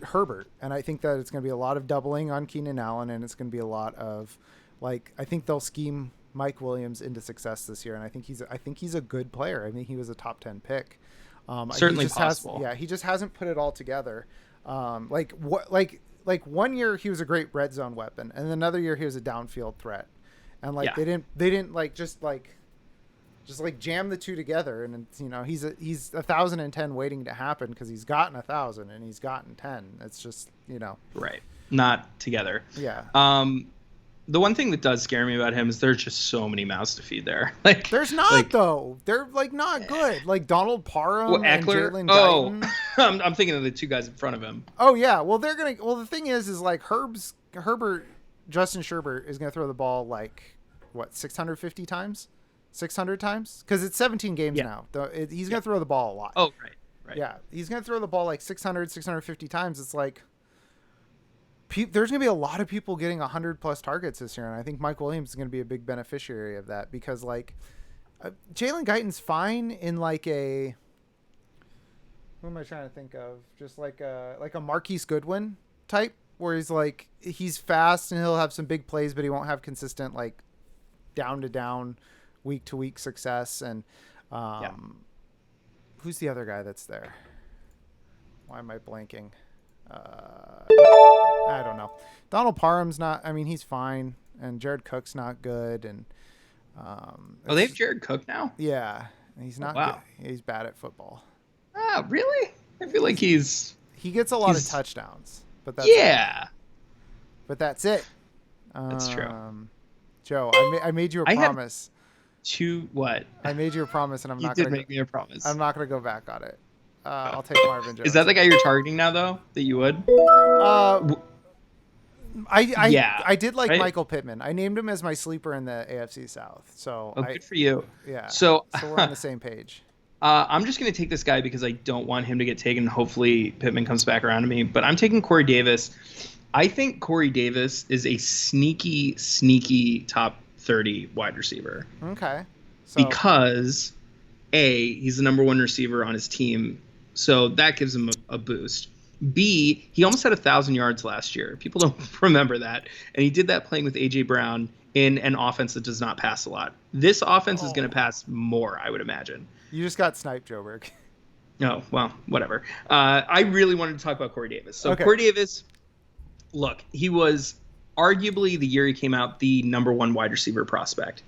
Herbert. And I think that it's going to be a lot of doubling on Keenan Allen, and it's going to be a lot of I think they'll scheme Mike Williams into success this year, and I think he's a good player. I mean, he was a top 10 pick. Certainly possible. He just hasn't put it all together. Like 1 year he was a great red zone weapon, and another year he was a downfield threat. And they didn't just jam the two together. And he's 1,010 waiting to happen because he's gotten 1,000 and he's gotten 10. It's just right, not together. Yeah. The one thing that does scare me about him is there's just so many mouths to feed there. Like There's not though. They're like not good. Like Donald Parham and Eckler. Jalen Oh, Guyton. I'm thinking of the two guys in front of him. Oh yeah. Well, they're gonna. Well, the thing is like Justin Sherbert is gonna throw the ball like what 650 times, 600 times, because it's 17 games now. He's gonna throw the ball a lot. Oh right. Yeah, he's gonna throw the ball like 600, 650 times. It's like there's going to be a lot of people getting 100 plus targets this year. And I think Mike Williams is going to be a big beneficiary of that because like Jalen Guyton's fine in like a, who am I trying to think of? Just like a Marquise Goodwin type where he's like, he's fast and he'll have some big plays, but he won't have consistent like down to down week to week success. And who's the other guy that's there? Why am I blanking? I don't know. Donald Parham's not. I mean, he's fine, and Jared Cook's not good. And they have Jared Cook now. Yeah, he's not. Good. He's bad at football. Ah, really? I feel like he gets a lot of touchdowns, but that's but that's it. That's true. Joe, I made you a promise. What? I made you a promise, and I'm not. You did make me a promise. I'm not going to go back on it. I'll take Marvin Jones. Is that the guy you're targeting now, though? That you would? I did like Michael Pittman. I named him as my sleeper in the AFC South. So good for you. Yeah. So we're on the same page. I'm just going to take this guy because I don't want him to get taken. Hopefully Pittman comes back around to me. But I'm taking Corey Davis. I think Corey Davis is a sneaky top 30 wide receiver. Okay. Because he's the number one receiver on his team. So that gives him a boost. B, he almost had 1,000 yards last year. People don't remember that. And he did that playing with A.J. Brown in an offense that does not pass a lot. This offense is going to pass more, I would imagine. You just got sniped, Joe Berg. Oh, well, whatever. I really wanted to talk about Corey Davis. So Corey Davis, look, he was arguably the year he came out the number one wide receiver prospect.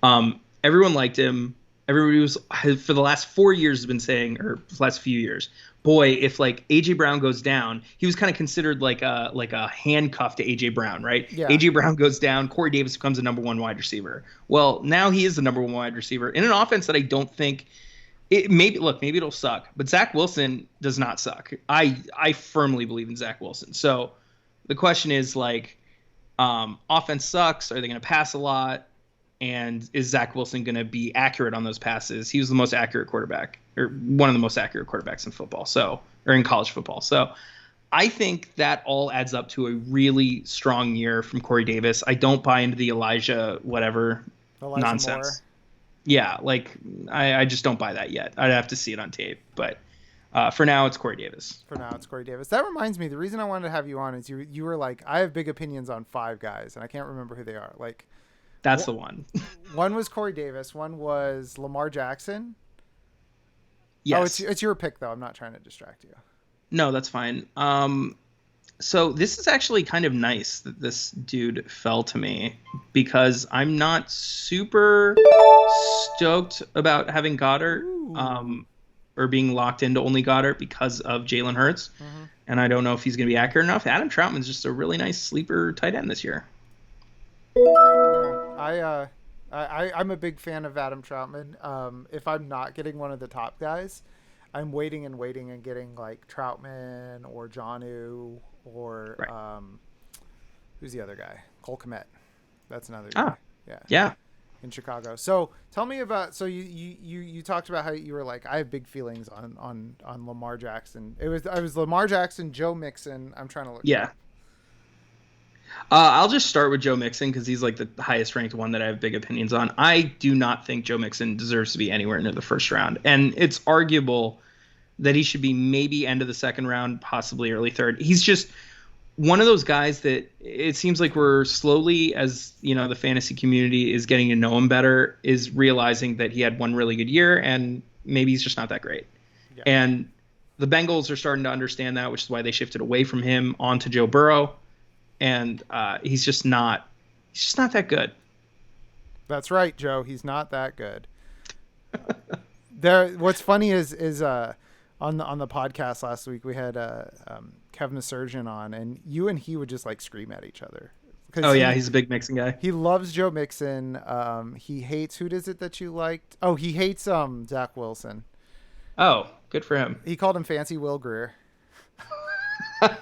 Everyone liked him. Everybody was, for the last 4 years, has been saying, or the last few years, boy, if like AJ Brown goes down, he was kind of considered like a handcuff to AJ Brown, right? Yeah. AJ Brown goes down, Corey Davis becomes a number one wide receiver. Well, now he is the number one wide receiver in an offense that I don't think maybe it'll suck, but Zach Wilson does not suck. I firmly believe in Zach Wilson. So the question is like, offense sucks. Are they going to pass a lot? And is Zach Wilson going to be accurate on those passes? He was the most accurate quarterback, or one of the most accurate quarterbacks in football, or in college football. So I think that all adds up to a really strong year from Corey Davis. I don't buy into the Elijah nonsense. Moore. Yeah, like I just don't buy that yet. I'd have to see it on tape. But for now, it's Corey Davis. That reminds me, the reason I wanted to have you on is you were like, I have big opinions on 5 guys, and I can't remember who they are. Like, that's the one. One was Corey Davis. One was Lamar Jackson. Yes. Oh, it's your pick, though. I'm not trying to distract you. No, that's fine. So this is actually kind of nice that this dude fell to me because I'm not super stoked about having Goddard or being locked into only Goddard because of Jalen Hurts. Mm-hmm. And I don't know if he's going to be accurate enough. Adam Troutman's just a really nice sleeper tight end this year. I'm a big fan of Adam Troutman. If I'm not getting one of the top guys, I'm waiting and getting like Troutman or Jonnu or who's the other guy? Cole Kmet. That's another guy. Yeah. In Chicago. So tell me about. So you talked about how you were like, I have big feelings on Lamar Jackson. I was Lamar Jackson, Joe Mixon. I'm trying to look. Yeah. I'll just start with Joe Mixon because he's like the highest ranked one that I have big opinions on. I do not think Joe Mixon deserves to be anywhere near the first round. And it's arguable that he should be maybe end of the second round, possibly early third. He's just one of those guys that it seems like we're slowly, as you know, the fantasy community is getting to know him better, is realizing that he had one really good year and maybe he's just not that great. Yeah. And the Bengals are starting to understand that, which is why they shifted away from him onto Joe Burrow. And he's just not that good. That's right, Joe. He's not that good. What's funny is on the podcast last week we had Kevin the Surgeon on, and you and he would just like scream at each other Oh yeah, he's a big Mixon guy. He loves Joe Mixon. He hates, who is it that you liked? Oh, he hates Zach Wilson. Oh, good for him. He called him Fancy Will Greer. I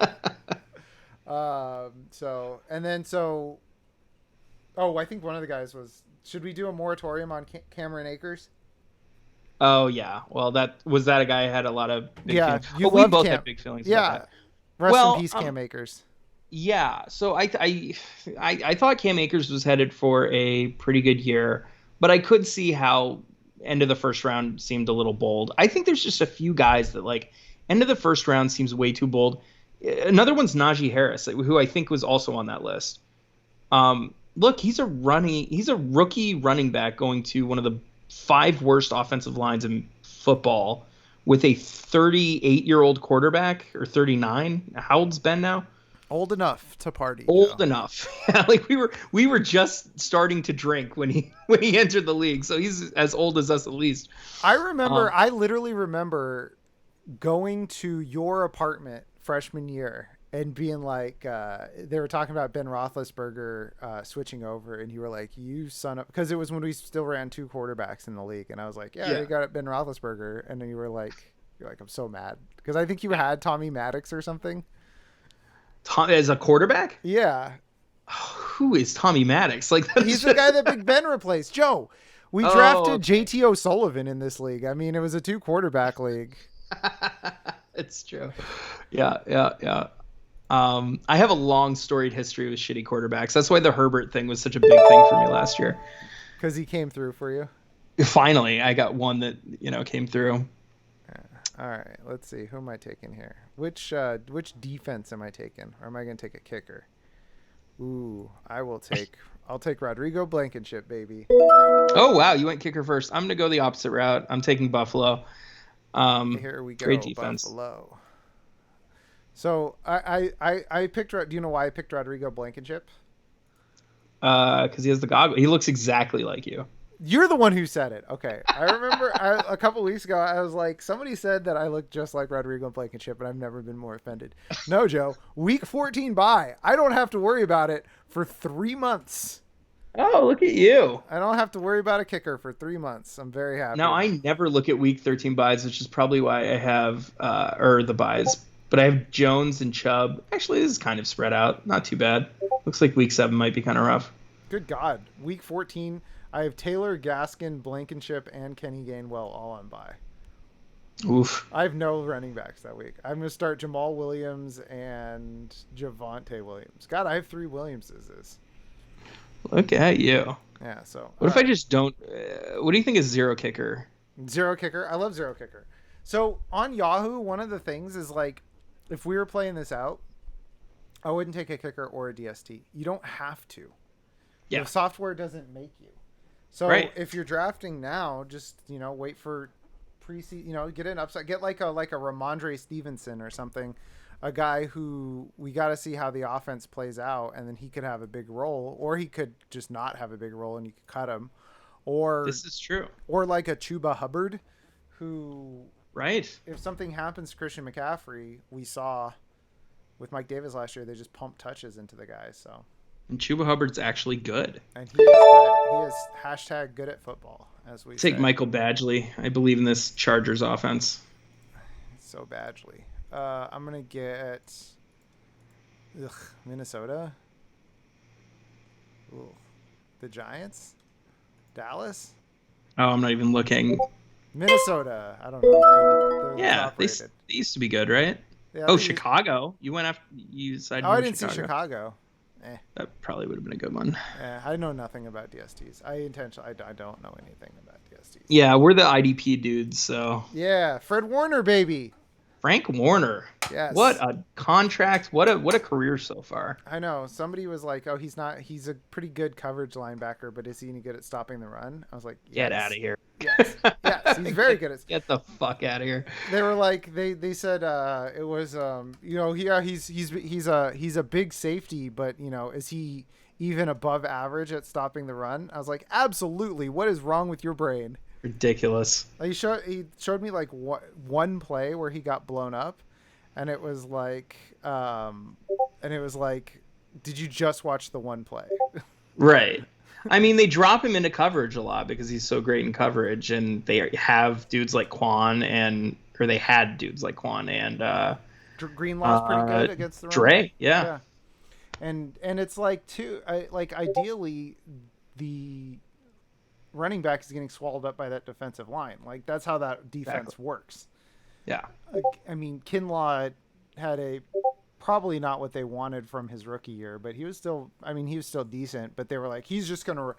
think one of the guys was, should we do a moratorium on Cameron Akers? Oh yeah. Well, that a guy who had a lot of big feelings. You we both had big feelings about that. Rest in peace, Cam Akers. Yeah. So I thought Cam Akers was headed for a pretty good year, but I could see how end of the first round seemed a little bold. I think there's just a few guys that like end of the first round seems way too bold. Another one's Najee Harris, who I think was also on that list. Look, he's a rookie running back going to one of the 5 worst offensive lines in football with a 38-year-old quarterback, or 39. How old's Ben now? Old enough to party. Old enough. Like we were just starting to drink when he entered the league. So he's as old as us at least. I literally remember going to your apartment freshman year and being like, they were talking about Ben Roethlisberger switching over, and you were like, "You son of," because it was when we still ran 2 quarterbacks in the league, and I was like, "Yeah, you got Ben Roethlisberger," and then you're like, "I'm so mad," because I think you had Tommy Maddox or something. As a quarterback? Yeah. Who is Tommy Maddox? Like he's the guy that Big Ben replaced. Joe, we drafted JT O'Sullivan in this league. I mean, it was a 2 quarterback league. It's true. Yeah. I have a long storied history with shitty quarterbacks. That's why the Herbert thing was such a big thing for me last year. Because he came through for you? Finally, I got one that, came through. All right, let's see. Who am I taking here? Which defense am I taking? Or am I going to take a kicker? Ooh, I'll take Rodrigo Blankenship, baby. Oh, wow. You went kicker first. I'm going to go the opposite route. I'm taking Buffalo. Here we go. Great defense. Buffalo. So I picked. Do you know why I picked Rodrigo Blankenship? Because he has the goggles. He looks exactly like you. You're the one who said it. Okay. I remember a couple weeks ago, I was like, somebody said that I look just like Rodrigo Blankenship, and I've never been more offended. No, Joe. Week 14 bye. I don't have to worry about it for 3 months. Oh, look at you. I don't have to worry about a kicker for 3 months. I'm very happy. Now, I never look at week 13 buys, which is probably why I have, the buys. But I have Jones and Chubb. Actually, this is kind of spread out. Not too bad. Looks like week 7 might be kind of rough. Good God. Week 14, I have Taylor, Gaskin, Blankenship, and Kenny Gainwell all on bye. Oof. I have no running backs that week. I'm going to start Jamal Williams and Javonte Williams. God, I have 3 Williamses. Look at you. Yeah, so. What if I just don't... what do you think is zero kicker? Zero kicker? I love zero kicker. So, on Yahoo, one of the things is, like, if we were playing this out, I wouldn't take a kicker or a DST. You don't have to. Yeah. The software doesn't make you. So if you're drafting now, just, wait for preseason, get an upside, get like a Ramondre Stevenson or something, a guy who we got to see how the offense plays out, and then he could have a big role, or he could just not have a big role and you could cut him. Or this is true. Or like a Chuba Hubbard who, right, if something happens to Christian McCaffrey, we saw with Mike Davis last year, they just pumped touches into the guys. So. And Chuba Hubbard's actually good. And he is good. He is # good at football, as we Take say. Michael Badgley. I believe in this Chargers offense. So Badgley. I'm going to get Minnesota. Ooh. The Giants? Dallas? Oh, I'm not even looking. Minnesota. I don't know. Yeah, they used to be good, right? Yeah, Chicago. You went after you decided. I didn't see Chicago. That probably would have been a good one. Yeah, I know nothing about DSTs. I don't know anything about DSTs. Yeah, we're the IDP dudes, so. Yeah, Fred Warner, baby. Frank Warner. Yes. What a contract. What a career so far. I know. Somebody was like, "Oh, he's a pretty good coverage linebacker, but is he any good at stopping the run?" I was like, yes. Get out of here. Yes. Yes, he's very good at. Get the fuck out of here. They were like, they said it was he's a big safety, but is he even above average at stopping the run? I was like, absolutely. What is wrong with your brain? Ridiculous. He showed me like one play where he got blown up, and it was like did you just watch the one play? Right. I mean, they drop him into coverage a lot because he's so great in coverage, and they have dudes like they had dudes like Quan and Greenlaw's pretty good against the run. Dre. Yeah. And it's like ideally the running back is getting swallowed up by that defensive line. Like that's how that defense works. Yeah. I mean, Kinlaw had probably not what they wanted from his rookie year, but he was still decent, but they were like, he's just going to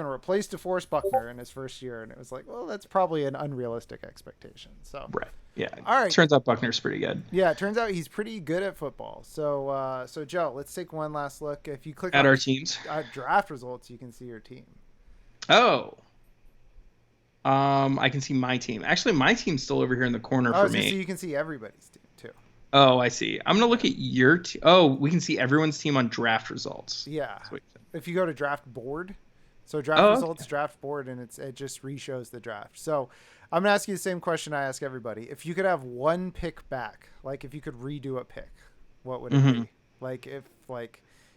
replace DeForest Buckner in his first year. And it was like, well, that's probably an unrealistic expectation. So, right. Yeah. All right. Turns out Buckner's pretty good. Yeah. It turns out he's pretty good at football. So, Joe, let's take one last look. If you click at on our teams, draft results, you can see your team. Oh, I can see my team. Actually, my team's still over here in the corner for me. So you can see everybody's team too. Oh, I see. I'm gonna look at your team. Oh, we can see everyone's team on draft results. Yeah. If you go to draft board, so draft results, okay. Draft board, and it just re-shows the draft. So I'm gonna ask you the same question I ask everybody. If you could have one pick back, like if you could redo a pick, what would it be? Like if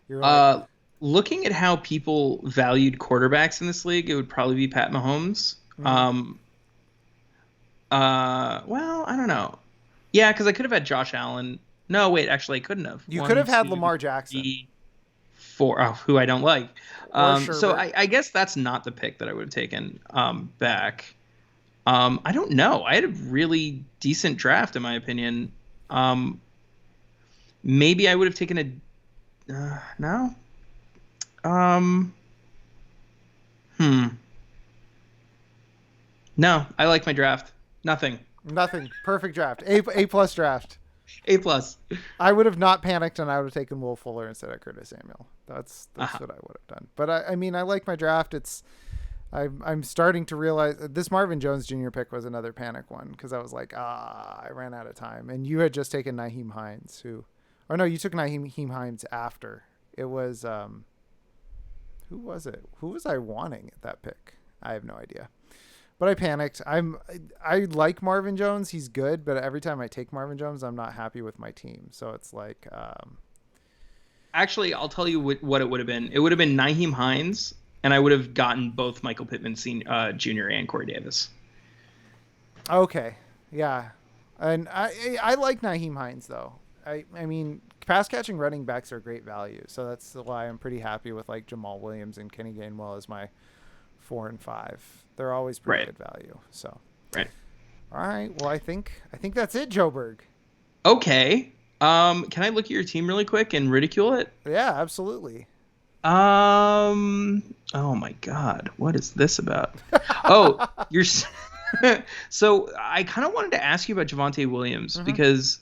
you're like. Looking at how people valued quarterbacks in this league, it would probably be Pat Mahomes. Well, I don't know. Yeah, because I could have had Josh Allen. No, wait, actually, I couldn't have. You could have had Lamar Jackson. Who I don't like. So I guess that's not the pick that I would have taken back. I don't know. I had a really decent draft, in my opinion. Maybe I would have taken no. No, I like my draft. Nothing. Perfect draft. A plus draft. A plus. I would have not panicked, and I would have taken Will Fuller instead of Curtis Samuel. That's what I would have done. But I mean, I like my draft. I'm starting to realize this Marvin Jones Jr. pick was another panic one because I was like, I ran out of time. And you had just taken Nyheim Hines, you took Nyheim Hines after. It was who was it? Who was I wanting at that pick? I have no idea. But I panicked. I like Marvin Jones. He's good, but every time I take Marvin Jones, I'm not happy with my team. So it's like actually, I'll tell you what it would have been. It would have been Nyheim Hines, and I would have gotten both Michael Pittman Jr. and Corey Davis. Okay. Yeah. And I like Nyheim Hines though. I mean, pass catching running backs are great value. So that's why I'm pretty happy with like Jamal Williams and Kenny Gainwell as my 4 and 5. They're always pretty good value. So right. All right. Well, I think that's it, Joe Berg. Okay. Can I look at your team really quick and ridicule it? Yeah, absolutely. Oh my God, what is this about? Oh, you're. So I kind of wanted to ask you about Javonte Williams because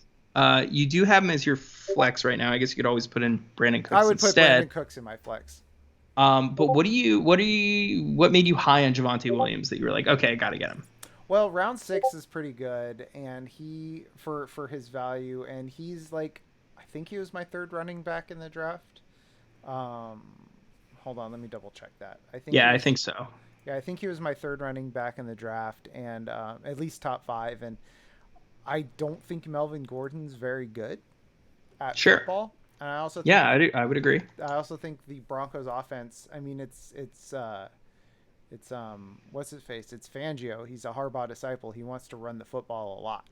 you do have him as your flex right now. I guess you could always put in Brandon Cooks instead. I would put Brandon Cooks in my flex. But what made you high on Javonte Williams that you were like, okay, I got to get him? Well, round 6 is pretty good, and he for his value, and he's like, I think he was my 3rd running back in the draft. Hold on, let me double check that. I think so. Yeah, I think he was my 3rd running back in the draft, and at least top 5. And I don't think Melvin Gordon's very good at football. And I also think, I would agree. I also think the Broncos offense, I mean, it's what's his face? It's Fangio. He's a Harbaugh disciple. He wants to run the football a lot.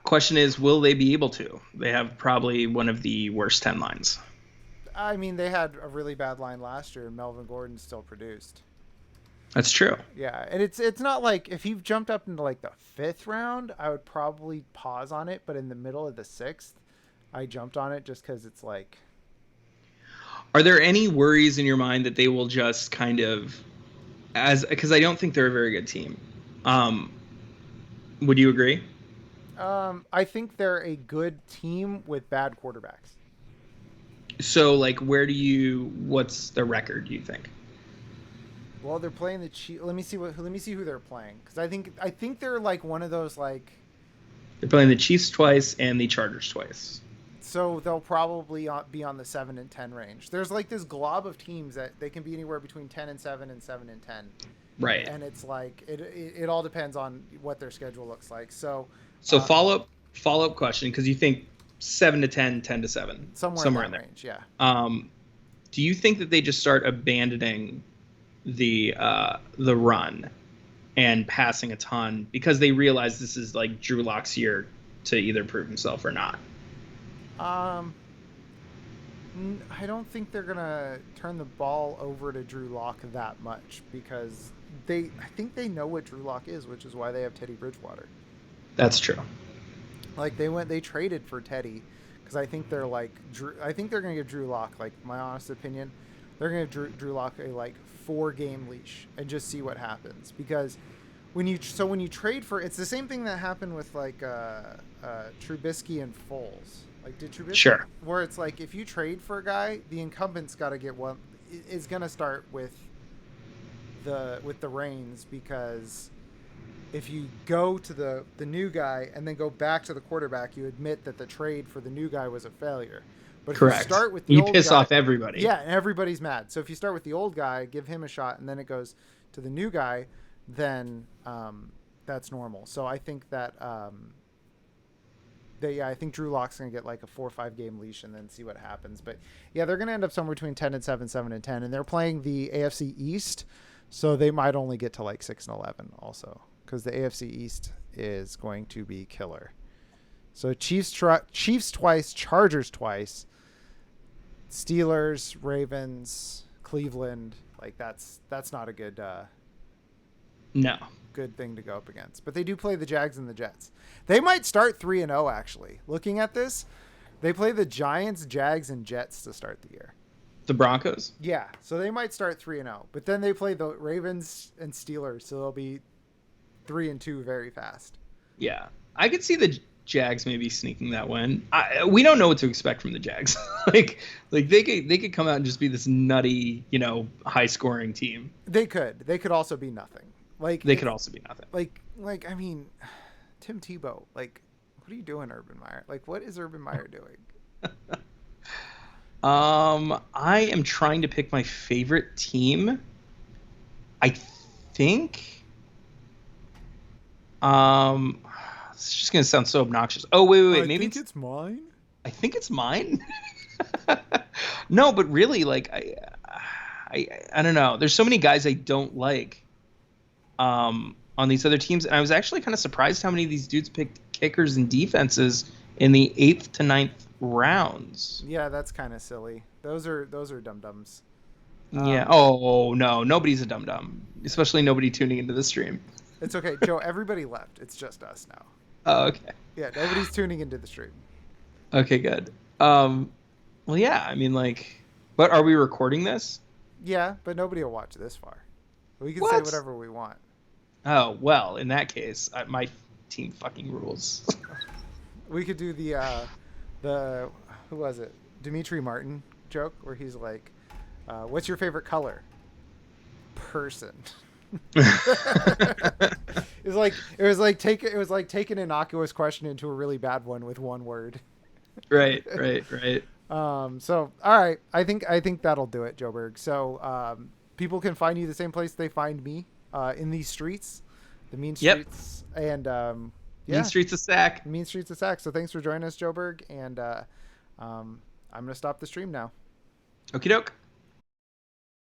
Question is, will they be able to? They have probably one of the worst 10 lines. I mean, they had a really bad line last year, and Melvin Gordon still produced. That's true. Yeah, and it's not like if he jumped up into like the 5th round, I would probably pause on it. But in the middle of the 6th, I jumped on it just because it's like. Are there any worries in your mind that they will just kind of, because I don't think they're a very good team. Would you agree? I think they're a good team with bad quarterbacks. So, like, what's the record, you think? Well, they're playing the Chiefs. Let me see who they're playing, because I think they're like one of those like. They're playing the Chiefs twice and the Chargers twice. So they'll probably be on the 7 and 10 range. There's like this glob of teams that they can be anywhere between 10 and 7 and 7 and 10. Right. And it's like it all depends on what their schedule looks like. So follow up question, because you think 7-10, 10-7, somewhere in there. range. Yeah. Do you think that they just start abandoning the run and passing a ton because they realize this is like Drew Lock's year to either prove himself or not? I don't think they're gonna turn the ball over to Drew Lock that much because I think they know what Drew Lock is, which is why they have Teddy Bridgewater. That's true. Like they traded for Teddy because I think they're like I think they're gonna give Drew Lock, like my honest opinion, they're gonna give Drew Lock a like 4-game leash and just see what happens because when you trade for, it's the same thing that happened with like Trubisky and Foles. Like did Trubisky, sure, where it's like if you trade for a guy, the incumbent's got to get one. Is gonna start with the reins because if you go to the new guy and then go back to the quarterback, you admit that the trade for the new guy was a failure. But if correct. You start with the you old piss guy, off everybody. Yeah, and everybody's mad. So if you start with the old guy, give him a shot, and then it goes to the new guy, then that's normal. So I think that I think Drew Lock's going to get like a 4 or 5 game leash and then see what happens. But yeah, they're going to end up somewhere between 10-7, 7-10, and they're playing the AFC East, so they might only get to like 6-11 also because the AFC East is going to be killer. So Chiefs twice, Chargers twice, Steelers, Ravens, Cleveland. Like that's not a good good thing to go up against. But they do play the Jags and the Jets. They might start 3-0 actually. Looking at this, they play the Giants, Jags, and Jets to start the year. The Broncos? Yeah, so they might start 3-0. But then they play the Ravens and Steelers, so they'll be 3-2 very fast. Yeah. I could see the Jags maybe sneaking that win. We don't know what to expect from the Jags. like they could come out and just be this nutty, high scoring team. They could also be nothing. Like they could also be nothing. Like I mean, Tim Tebow. Like, what are you doing, Urban Meyer? Like, what is Urban Meyer doing? I am trying to pick my favorite team. I think. It's just gonna sound so obnoxious. Oh wait. Maybe it's mine. I think it's mine. No, but really, like I don't know. There's so many guys I don't like. On these other teams, and I was actually kind of surprised how many of these dudes picked kickers and defenses in the 8th to 9th rounds. Yeah, that's kind of silly. Those are dum-dums. Yeah. Oh no, nobody's a dum-dum, especially nobody tuning into the stream. It's okay, Joe. Everybody left. It's just us now. Oh, okay. Yeah, nobody's tuning into the stream. Okay, good. Well, yeah. I mean, like, but are we recording this? Yeah, but nobody will watch this far. We can say whatever we want. Oh, well, in that case, my team fucking rules. We could do the who was it? Dimitri Martin joke where he's like, what's your favorite color? Person. It was like taking an innocuous question into a really bad one with one word. Right. So all right, I think that'll do it, Joe Berg. So people can find you the same place they find me, in these streets, the mean streets. Yep. And mean streets of Sac. Mean streets of Sac. So thanks for joining us, Joe Berg, and I'm gonna stop the stream now. Okie doke.